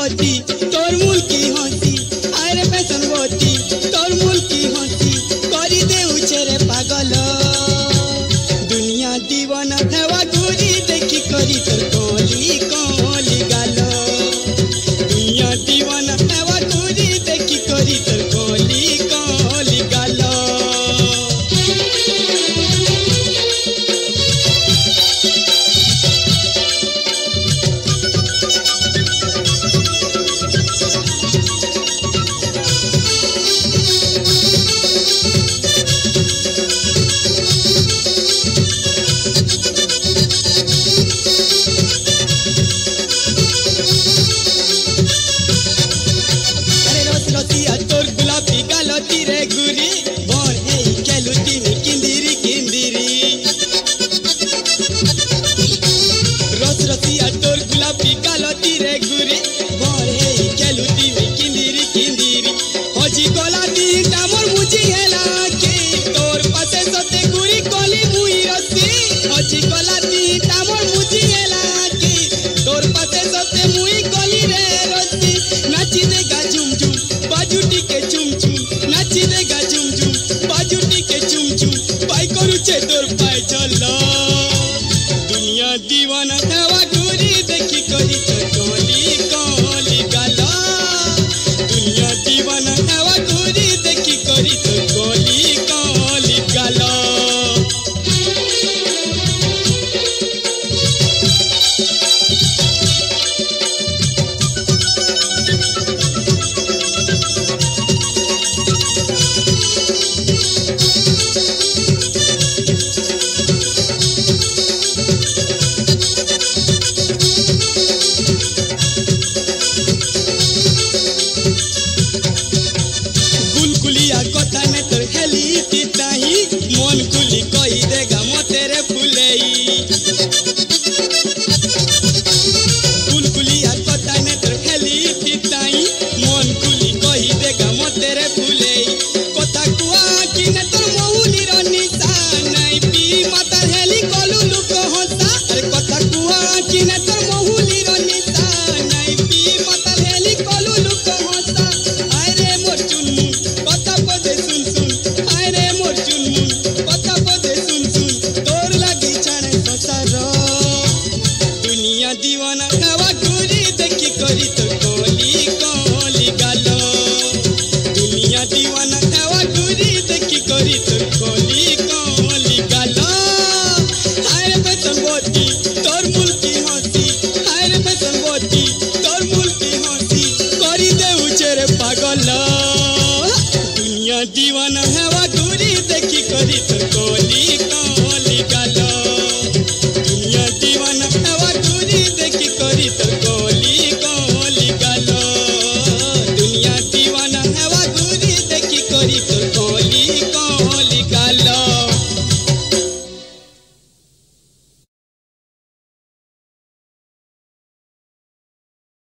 वती तोर मूल की हंसी आरे फैशन वती तोर मूल की हंसी करी दे उछेरे पागल दुनिया दीवाना हेवा घूरी देखी करी तोर कोली कोली गाल दुनिया दीवाना हेवा घूरी देखी करी तोर कोली कोली गाल रे गुरी बोर हे केलुती में किंदिरी किंदिरी रस रसिया तोर गुलाबी गालती रे गुरी बोर हे केलुती में किंदिरी किंदिरी हजी गला दी टामर मुजी हेला के तोर पासे सते गुरी कली मुई रसी हजी गला दी टामर मुजी हेला के तोर पासे सते मुई कली रे रसी नाची देगा झुम झुम बाजुटी के झुम झुम नाची देगा झुम झुम बाजुटी के झुम झुम पाई करूचे तोर पाई चल दुनिया दीवाना हेवा घूरी देखी करी तो कोली कोली गाला दुनिया दीवाना हेवा घूरी देखी करी तो कोली कोली गाला गुलगुलिया कथा ने तोर हेली तिताही मन खुली कही देगा मोतेरे फुलेई गुलगुलिया कथा ने तोर हेली तिताही मन खुली कही देगा मोतेरे फुलेई कथा कुआ कि ने तोर महुली रनिसा नहीं पी माता हेली कलु लुक हंसा अरे कथा कुआ कि ने तोर महुली रनिसा नहीं पी माता हेली कलु लुक हंसा आरे मोर चुन्नू कथा पदे सुन सुन आरे मोर चुन्नू कथा पदे सुन सुन तोर लगी छाने संसार दुनिया दीवाना